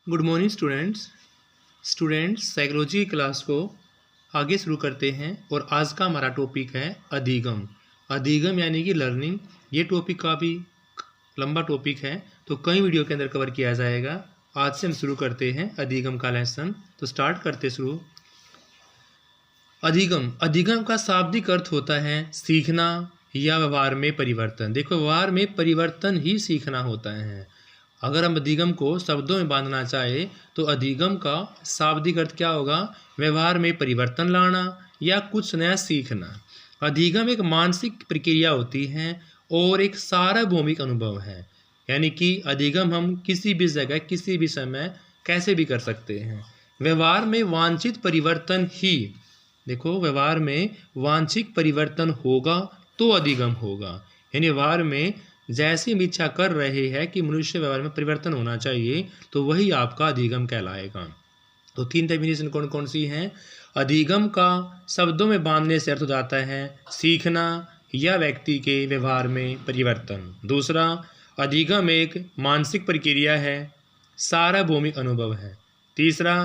Good morning students psychology की class को आगे शुरू करते हैं। और आज का हमारा टॉपिक है अधिगम यानी कि लर्निंग। ये टॉपिक काफ़ी लंबा टॉपिक है, तो कई वीडियो के अंदर कवर किया जाएगा। आज से हम शुरू करते हैं अधिगम का लेसन। तो स्टार्ट करते शुरू। अधिगम का शाब्दिक अर्थ होता है सीखना या व्यवहार में परिवर्तन। देखो, व्यवहार में परिवर्तन ही सीखना होता है। अगर हम अधिगम को शब्दों में बांधना चाहे तो अधिगम का शाब्दिक अर्थ क्या होगा? व्यवहार में परिवर्तन लाना या कुछ नया सीखना। अधिगम एक मानसिक प्रक्रिया होती है और एक सार्वभौमिक अनुभव है। यानी कि अधिगम हम किसी भी जगह किसी भी समय कैसे भी कर सकते हैं। व्यवहार में वांछित परिवर्तन ही, देखो, व्यवहार में वांछित परिवर्तन होगा तो अधिगम होगा। यानी व्यवहार में जैसी हम इच्छा कर रहे हैं कि मनुष्य व्यवहार में परिवर्तन होना चाहिए, तो वही आपका अधिगम कहलाएगा। तो 3 डेफिनेशन कौन कौन सी हैं? अधिगम का शब्दों में बांधने से अर्थ हो जाता है सीखना या व्यक्ति के व्यवहार में परिवर्तन। दूसरा, अधिगम एक मानसिक प्रक्रिया है, सार्वभौमिक अनुभव है। तीसरा,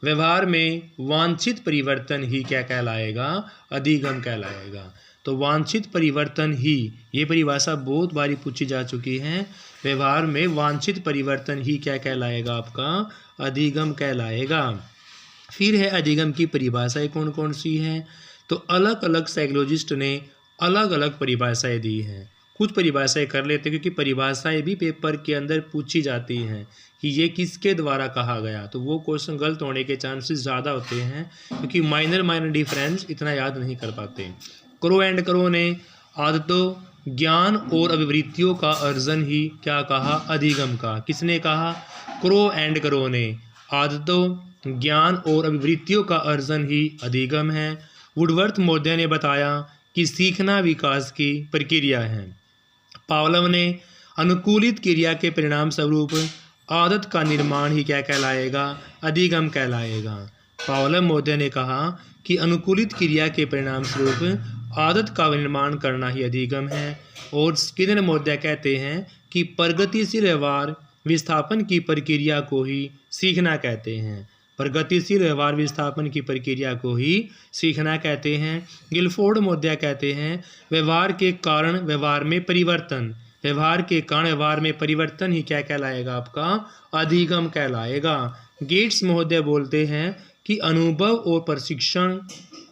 व्यवहार में वांछित परिवर्तन ही क्या कहलाएगा? अधिगम कहलाएगा। तो वांछित परिवर्तन ही, ये परिभाषा बहुत बारी पूछी जा चुकी है। व्यवहार में वांछित परिवर्तन ही क्या कहलाएगा? आपका अधिगम कहलाएगा। फिर है अधिगम की परिभाषाएं कौन कौन सी हैं? तो अलग अलग साइकोलॉजिस्ट ने अलग अलग परिभाषाएं दी हैं। कुछ परिभाषाएं कर लेते हैं, क्योंकि परिभाषाएं भी पेपर के अंदर पूछी जाती हैं कि ये किसके द्वारा कहा गया, तो वो क्वेश्चन गलत होने के चांसेस ज़्यादा होते हैं, क्योंकि माइनर डिफरेंस इतना याद नहीं कर पाते। क्रो एंड क्रो ने आदतों, ज्ञान और अभिवृत्तियों का अर्जन ही क्या कहा? अधिगम का। किसने कहा? क्रो एंड क्रो ने आदतों, ज्ञान और अभिवृत्तियों का अर्जन ही अधिगम है। वुडवर्थ मोर्डे ने बताया कि सीखना विकास की प्रक्रिया है। पावलोव ने अनुकूलित क्रिया के परिणाम स्वरूप आदत का निर्माण ही क्या कहलाएगा? अधिगम कहलाएगा। पावलोव मोर्डे ने कहा कि अनुकूलित क्रिया के परिणाम स्वरूप आदत का निर्माण करना ही अधिगम है। और स्किनर मोर्डे कहते हैं कि प्रगतिशील व्यवहार विस्थापन की प्रक्रिया को ही सीखना कहते हैं। प्रगतिशील व्यवहार विस्थापन की प्रक्रिया को ही सीखना कहते हैं। गिलफोर्ड मोर्डे कहते हैं व्यवहार के कारण व्यवहार में परिवर्तन, व्यवहार के कारण व्यवहार में परिवर्तन ही क्या कहलाएगा? आपका अधिगम कहलाएगा। गेट्स महोदय बोलते हैं कि अनुभव और प्रशिक्षण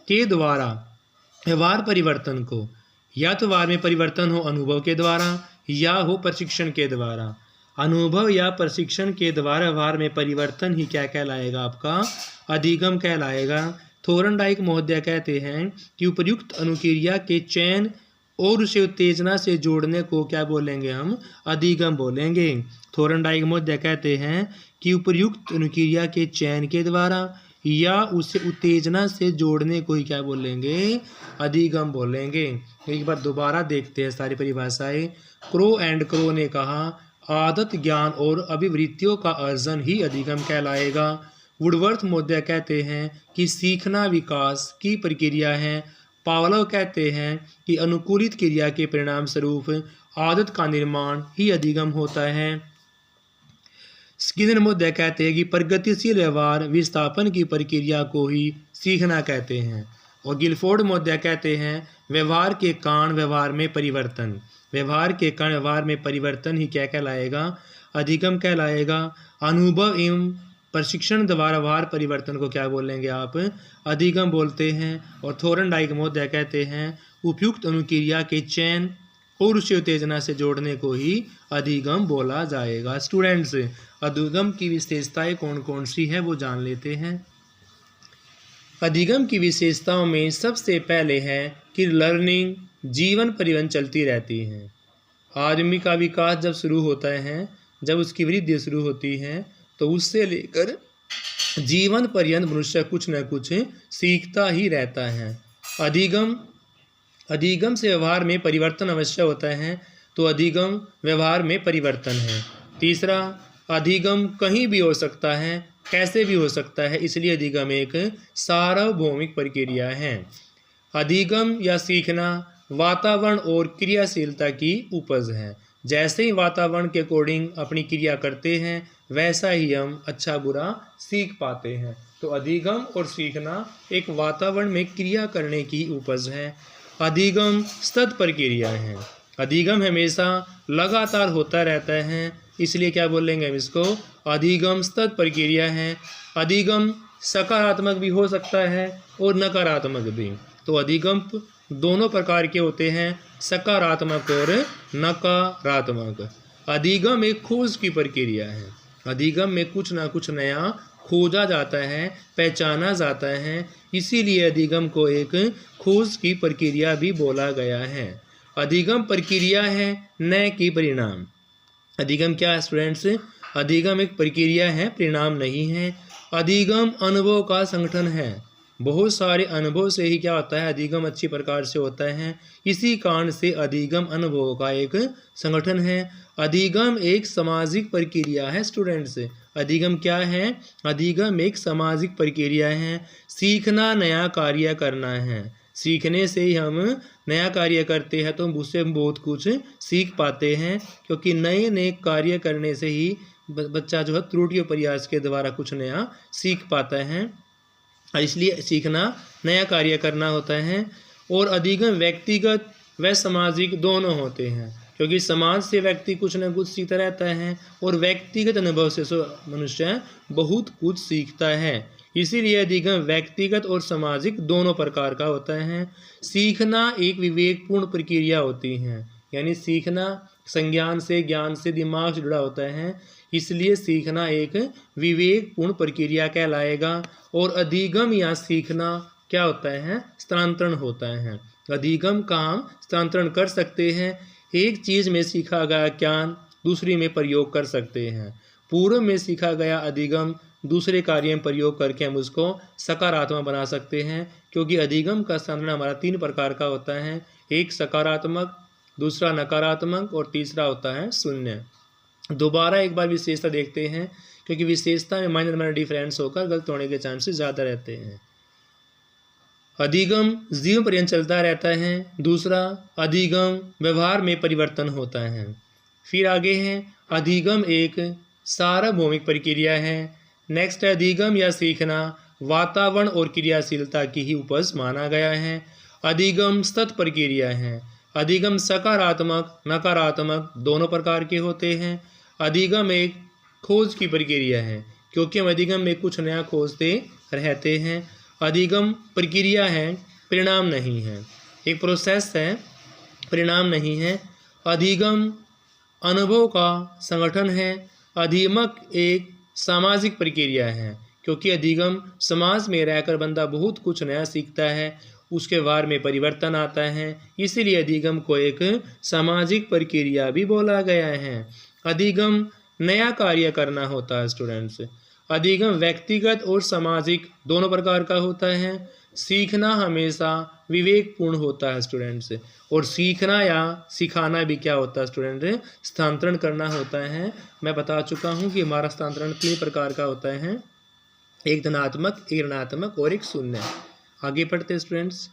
के द्वारा व्यवहार परिवर्तन को, या तो व्यवहार में परिवर्तन हो अनुभव के द्वारा या हो प्रशिक्षण के द्वारा। अनुभव या प्रशिक्षण के द्वारा व्यवहार में परिवर्तन ही क्या कहलाएगा? आपका अधिगम कहलाएगा। थोरनडाइक महोदय कहते हैं कि उपयुक्त अनुक्रिया के चयन और उसे उत्तेजना से जोड़ने को क्या बोलेंगे? हम अधिगम बोलेंगे। थोरनडाइक महोदय कहते हैं कि उपयुक्त अनुक्रिया के चयन के द्वारा या उसे उत्तेजना से जोड़ने को ही क्या बोलेंगे? अधिगम बोलेंगे। एक बार दोबारा देखते हैं सारी परिभाषाएं। क्रो एंड क्रो ने कहा आदत, ज्ञान और अभिवृत्तियों का अर्जन ही अधिगम कहलाएगा। वुडवर्थ मोर्डे कहते हैं कि सीखना विकास की प्रक्रिया है। पावलोव कहते हैं कि अनुकूलित क्रिया के परिणाम स्वरूप आदत का निर्माण ही अधिगम होता है। स्किनर मोर्डे कहते हैं कि प्रगतिशील व्यवहार विस्थापन की प्रक्रिया को ही सीखना कहते हैं। और गिलफोर्ड मोर्डे कहते हैं व्यवहार के कारण व्यवहार में परिवर्तन, व्यवहार के कारण व्यवहार में परिवर्तन ही क्या कहलाएगा? अधिगम कहलाएगा। अनुभव एवं प्रशिक्षण द्वारा व्यवहार परिवर्तन को क्या बोलेंगे? आप अधिगम बोलते हैं। और थोरनडाइक महोदय कहते हैं उपयुक्त अनुक्रिया के चयन और उसे उत्तेजना से जोड़ने को ही अधिगम बोला जाएगा। स्टूडेंट्स, अधिगम की विशेषताएं कौन कौन सी है वो जान लेते हैं। अधिगम की विशेषताओं में सबसे पहले है कि लर्निंग जीवन परिवहन चलती रहती है। आदमी का विकास जब शुरू होता है, जब उसकी वृद्धि शुरू होती है, तो उससे लेकर जीवन पर्यंत मनुष्य कुछ न कुछ सीखता ही रहता है। अधिगम से व्यवहार में परिवर्तन अवश्य होता है, तो अधिगम व्यवहार में परिवर्तन है। तीसरा, अधिगम कहीं भी हो सकता है, कैसे भी हो सकता है, इसलिए अधिगम एक सार्वभौमिक प्रक्रिया है। अधिगम या सीखना वातावरण और क्रियाशीलता की उपज है। जैसे ही वातावरण के अकॉर्डिंग अपनी क्रिया करते हैं वैसा ही हम अच्छा बुरा सीख पाते हैं। तो अधिगम और सीखना एक वातावरण में क्रिया करने की उपज है। अधिगम सतत प्रक्रिया है। अधिगम हमेशा लगातार होता रहता है, इसलिए क्या बोलेंगे हम इसको, अधिगम सतत प्रक्रिया है। अधिगम सकारात्मक भी हो सकता है और नकारात्मक भी। तो अधिगम दोनों प्रकार के होते हैं, सकारात्मक और नकारात्मक। अधिगम एक खोज की प्रक्रिया है। अधिगम में कुछ ना कुछ नया खोजा जाता है, पहचाना जाता है, इसीलिए अधिगम को एक खोज की प्रक्रिया भी बोला गया है। अधिगम प्रक्रिया है, न कि परिणाम। अधिगम क्या है स्टूडेंट्स? अधिगम एक प्रक्रिया है, परिणाम नहीं है। अधिगम अनुभव का संगठन है। बहुत सारे अनुभव से ही क्या होता है, अधिगम अच्छी प्रकार से होता है। इसी कारण से अधिगम अनुभव का एक संगठन है। अधिगम एक सामाजिक प्रक्रिया है स्टूडेंट्स। अधिगम क्या है? अधिगम एक सामाजिक प्रक्रिया है। सीखना नया कार्य करना है। सीखने से ही हम नया कार्य करते हैं तो उससे हम बहुत कुछ सीख पाते हैं, क्योंकि नए नए कार्य करने से ही बच्चा जो है त्रुटि और प्रयास के द्वारा कुछ नया सीख पाता है। इसलिए सीखना नया कार्य करना होता है। और अधिगम व्यक्तिगत व सामाजिक दोनों होते हैं, क्योंकि समाज से व्यक्ति कुछ न कुछ सीखता रहता है और व्यक्तिगत अनुभव से मनुष्य बहुत कुछ सीखता है। इसीलिए अधिगम व्यक्तिगत और सामाजिक दोनों प्रकार का होता है। सीखना एक विवेकपूर्ण प्रक्रिया होती है, यानी सीखना संज्ञान से, ज्ञान से, दिमाग से जुड़ा होता है, इसलिए सीखना एक विवेकपूर्ण प्रक्रिया कहलाएगा। और अधिगम या सीखना क्या होता है? स्थानांतरण होता है। अधिगम का हम स्थानांतरण कर सकते हैं। एक चीज़ में सीखा गया ज्ञान दूसरी में प्रयोग कर सकते हैं। पूर्व में सीखा गया अधिगम दूसरे कार्य में प्रयोग करके हम उसको सकारात्मक बना सकते हैं, क्योंकि अधिगम का स्थानांतरण हमारा 3 प्रकार का होता है। एक सकारात्मक, दूसरा नकारात्मक और तीसरा होता है शून्य। दोबारा एक बार विशेषता देखते हैं, क्योंकि विशेषता में माइनर माइनर डिफरेंस होकर गलत होने के चांसेस ज़्यादा रहते हैं। अधिगम जीवन पर्यंत चलता रहता है। दूसरा, अधिगम व्यवहार में परिवर्तन होता है। फिर आगे है, अधिगम एक सार्वभौमिक प्रक्रिया है। नेक्स्ट है, अधिगम या सीखना वातावरण और क्रियाशीलता की ही उपज माना गया है। अधिगम सतत प्रक्रिया है। अधिगम सकारात्मक, नकारात्मक दोनों प्रकार के होते हैं। अधिगम एक खोज की प्रक्रिया है, क्योंकि हम अधिगम में कुछ नया खोजते रहते हैं। अधिगम प्रक्रिया है, परिणाम नहीं है। एक प्रोसेस है, परिणाम नहीं है। अधिगम अनुभव का संगठन है। अधिगमक एक सामाजिक प्रक्रिया है, क्योंकि अधिगम समाज में रहकर बंदा बहुत कुछ नया सीखता है, उसके व्यवहार में परिवर्तन आता है, इसीलिए अधिगम को एक सामाजिक प्रक्रिया भी बोला गया है। अधिगम नया कार्य करना होता है स्टूडेंट्स। अधिगम व्यक्तिगत और सामाजिक दोनों प्रकार का होता है। सीखना हमेशा विवेकपूर्ण होता है स्टूडेंट्स, और सीखना या सिखाना भी क्या होता है स्टूडेंट? स्थानांतरण करना होता है। मैं बता चुका हूँ कि हमारा स्थानांतरण 3 प्रकार का होता है, एक धनात्मक, एक ऋणात्मक और एक शून्य। आगे पढ़ते स्टूडेंट्स।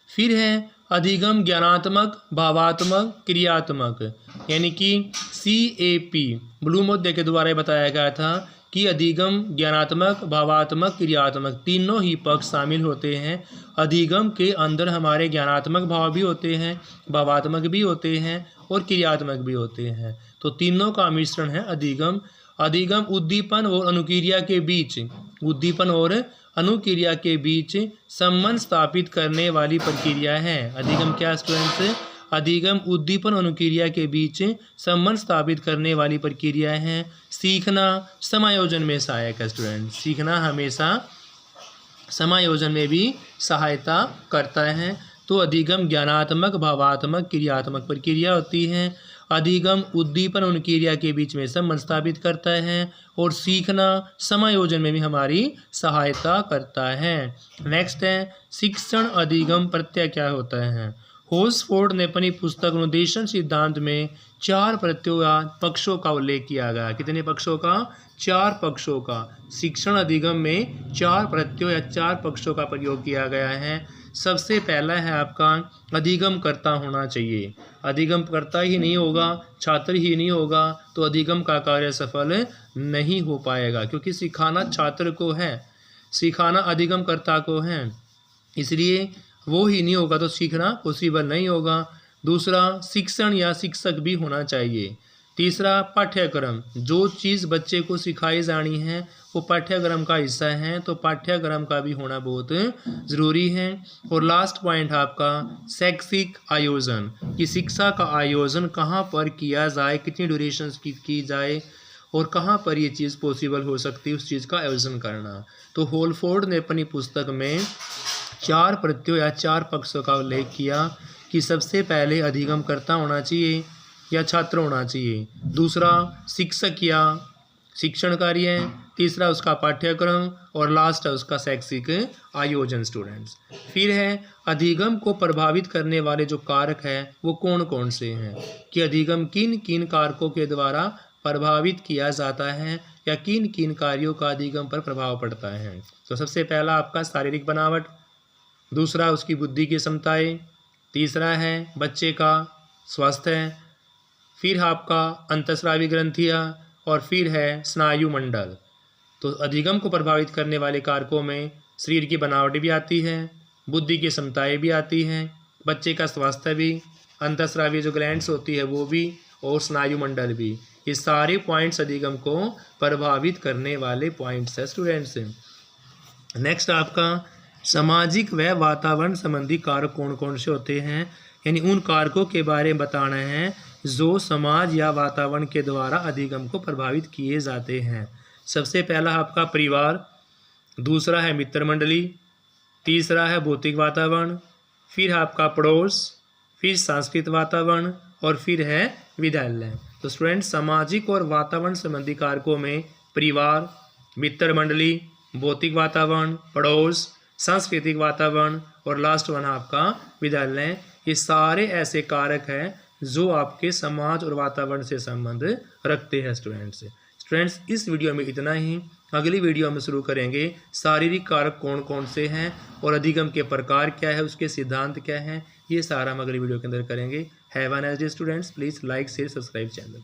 फिर है अधिगम ज्ञानात्मक, भावात्मक, क्रियात्मक, यानी कि CAP ब्लूमोद्य के द्वारा बताया गया था कि अधिगम ज्ञानात्मक, भावात्मक, क्रियात्मक तीनों ही पक्ष शामिल होते हैं। अधिगम के अंदर हमारे ज्ञानात्मक भाव भी होते हैं, भावात्मक भी होते हैं और क्रियात्मक भी होते हैं। तो तीनों का मिश्रण है अधिगम। अधिगम उद्दीपन और अनुक्रिया के बीच, उद्दीपन और अनुक्रिया के बीच संबंध स्थापित करने वाली प्रक्रिया है। अधिगम क्या स्टूडेंट्स? अधिगम उद्दीपन अनुक्रिया के बीच संबंध स्थापित करने वाली प्रक्रिया है। सीखना समायोजन में सहायक है स्टूडेंट। सीखना हमेशा समायोजन में भी सहायता करता है। तो अधिगम ज्ञानात्मक, भावात्मक, क्रियात्मक प्रक्रिया होती है। अधिगम उद्दीपन अनुक्रिया के बीच में संबंध स्थापित करता है और सीखना समायोजन में भी हमारी सहायता करता है। नेक्स्ट है शिक्षण अधिगम प्रत्यय क्या होता है? होल्सफोर्ड ने अपनी पुस्तक अनुदेशन सिद्धांत में 4 प्रत्ययों या पक्षों का उल्लेख किया गया। कितने पक्षों का? 4 पक्षों का। शिक्षण अधिगम में 4 प्रत्ययों या 4 पक्षों का प्रयोग किया गया है। सबसे पहला है आपका अधिगम कर्ता होना चाहिए। अधिगम कर्ता ही नहीं होगा, छात्र ही नहीं होगा तो अधिगम का कार्य सफल नहीं हो पाएगा, क्योंकि सिखाना छात्र को है, सिखाना अधिगम कर्ता को है, इसलिए वो ही नहीं होगा तो सीखना पॉसिबल नहीं होगा। दूसरा, शिक्षण या शिक्षक भी होना चाहिए। तीसरा, पाठ्यक्रम, जो चीज़ बच्चे को सिखाई जानी है वो पाठ्यक्रम का हिस्सा है, तो पाठ्यक्रम का भी होना बहुत ज़रूरी है। और लास्ट पॉइंट आपका शैक्षिक आयोजन, कि शिक्षा का आयोजन कहाँ पर किया जाए, कितनी ड्यूरेशन की जाए और कहाँ पर ये चीज़ पॉसिबल हो सकती है, उस चीज़ का आयोजन करना। तो होल्सफोर्ड ने अपनी पुस्तक में 4 प्रत्ययों या 4 पक्षों का उल्लेख किया कि सबसे पहले अधिगम कर्ता होना चाहिए या छात्र होना चाहिए, दूसरा शिक्षक या शिक्षण कार्य, तीसरा उसका पाठ्यक्रम और लास्ट है उसका शैक्षिक आयोजन स्टूडेंट्स। फिर है अधिगम को प्रभावित करने वाले जो कारक हैं वो कौन कौन से हैं, कि अधिगम किन किन कारकों के द्वारा प्रभावित किया जाता है या किन किन कार्यों का अधिगम पर प्रभाव पड़ता है। तो सबसे पहला आपका शारीरिक बनावट, दूसरा उसकी बुद्धि की क्षमताएँ, तीसरा है बच्चे का स्वास्थ्य, फिर आपका अंतःस्रावी ग्रंथियाँ और फिर है स्नायु मंडल। तो अधिगम को प्रभावित करने वाले कारकों में शरीर की बनावट भी आती है, बुद्धि की क्षमताएँ भी आती हैं, बच्चे का स्वास्थ्य भी, अंतःस्रावी जो ग्लैंड्स होती है वो भी और स्नायु मंडल भी। ये सारे पॉइंट्स अधिगम को प्रभावित करने वाले पॉइंट्स है स्टूडेंट्स। नेक्स्ट आपका सामाजिक व वातावरण संबंधी कारक कौन कौन से होते हैं, यानी उन कारकों के बारे में बताना है जो समाज या वातावरण के द्वारा अधिगम को प्रभावित किए जाते हैं। सबसे पहला आपका परिवार, दूसरा है मित्र मंडली, तीसरा है भौतिक वातावरण, फिर आपका पड़ोस, फिर सांस्कृतिक वातावरण और फिर है विद्यालय। तो स्टूडेंट्स, सामाजिक और वातावरण संबंधी कारकों में परिवार, मित्र मंडली, भौतिक वातावरण, पड़ोस, सांस्कृतिक वातावरण और लास्ट वन आपका विद्यालय, ये सारे ऐसे कारक हैं जो आपके समाज और वातावरण से संबंध रखते हैं स्टूडेंट्स। इस वीडियो में इतना ही। अगली वीडियो में शुरू करेंगे शारीरिक कारक कौन कौन से हैं और अधिगम के प्रकार क्या है, उसके सिद्धांत क्या हैं, ये सारा हम अगली वीडियो के अंदर करेंगे। Have a nice day students. Please like share subscribe channel.